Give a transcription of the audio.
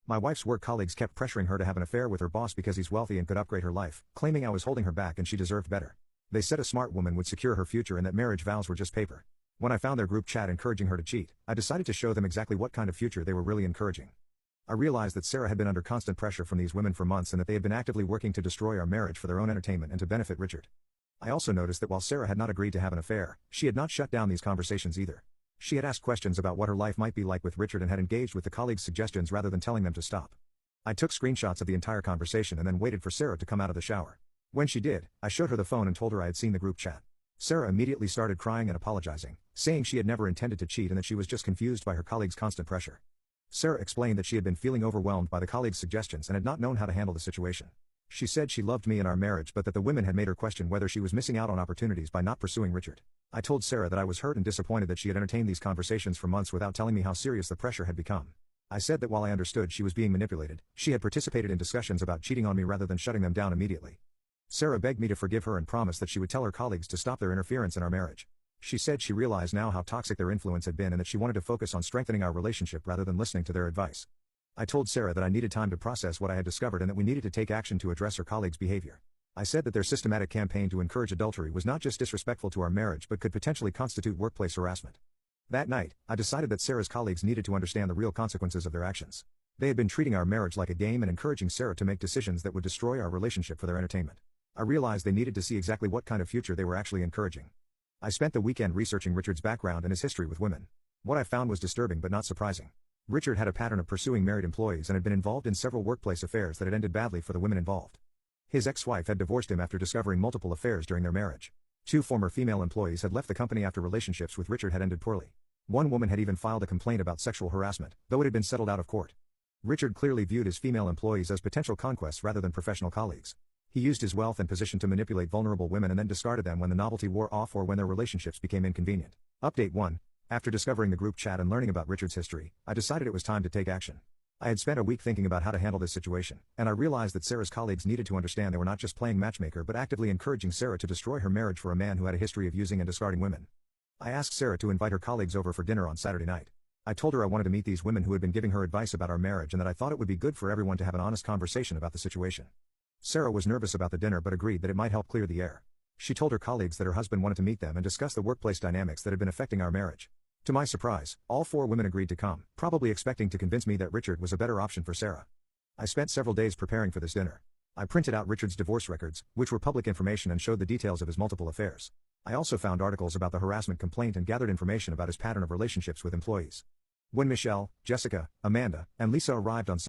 My wife's work colleagues kept pressuring her to have an affair with her boss because he's wealthy and could upgrade her life, claiming I was holding her back and she deserved better. They said a smart woman would secure her future and that marriage vows were just paper. When I found their group chat encouraging her to cheat, I decided to show them exactly what kind of future they were really encouraging. I realized that Sarah had been under constant pressure from these women for months and that they had been actively working to destroy our marriage for their own entertainment and to benefit Richard. I also noticed that while Sarah had not agreed to have an affair, she had not shut down these conversations either. She had asked questions about what her life might be like with Richard and had engaged with the colleagues' suggestions rather than telling them to stop. I took screenshots of the entire conversation and then waited for Sarah to come out of the shower. When she did, I showed her the phone and told her I had seen the group chat. Sarah immediately started crying and apologizing, saying she had never intended to cheat and that she was just confused by her colleagues' constant pressure. Sarah explained that she had been feeling overwhelmed by the colleagues' suggestions and had not known how to handle the situation. She said she loved me and our marriage but that the women had made her question whether she was missing out on opportunities by not pursuing Richard. I told Sarah that I was hurt and disappointed that she had entertained these conversations for months without telling me how serious the pressure had become. I said that while I understood she was being manipulated, she had participated in discussions about cheating on me rather than shutting them down immediately. Sarah begged me to forgive her and promised that she would tell her colleagues to stop their interference in our marriage. She said she realized now how toxic their influence had been and that she wanted to focus on strengthening our relationship rather than listening to their advice. I told Sarah that I needed time to process what I had discovered and that we needed to take action to address her colleagues' behavior. I said that their systematic campaign to encourage adultery was not just disrespectful to our marriage but could potentially constitute workplace harassment. That night, I decided that Sarah's colleagues needed to understand the real consequences of their actions. They had been treating our marriage like a game and encouraging Sarah to make decisions that would destroy our relationship for their entertainment. I realized they needed to see exactly what kind of future they were actually encouraging. I spent the weekend researching Richard's background and his history with women. What I found was disturbing but not surprising. Richard had a pattern of pursuing married employees and had been involved in several workplace affairs that had ended badly for the women involved. His ex-wife had divorced him after discovering multiple affairs during their marriage. 2 former female employees had left the company after relationships with Richard had ended poorly. One woman had even filed a complaint about sexual harassment, though it had been settled out of court. Richard clearly viewed his female employees as potential conquests rather than professional colleagues. He used his wealth and position to manipulate vulnerable women and then discarded them when the novelty wore off or when their relationships became inconvenient. Update 1. After discovering the group chat and learning about Richard's history, I decided it was time to take action. I had spent a week thinking about how to handle this situation, and I realized that Sarah's colleagues needed to understand they were not just playing matchmaker but actively encouraging Sarah to destroy her marriage for a man who had a history of using and discarding women. I asked Sarah to invite her colleagues over for dinner on Saturday night. I told her I wanted to meet these women who had been giving her advice about our marriage and that I thought it would be good for everyone to have an honest conversation about the situation. Sarah was nervous about the dinner but agreed that it might help clear the air. She told her colleagues that her husband wanted to meet them and discuss the workplace dynamics that had been affecting our marriage. To my surprise, all 4 women agreed to come, probably expecting to convince me that Richard was a better option for Sarah. I spent several days preparing for this dinner. I printed out Richard's divorce records, which were public information and showed the details of his multiple affairs. I also found articles about the harassment complaint and gathered information about his pattern of relationships with employees. When Michelle, Jessica, Amanda, and Lisa arrived on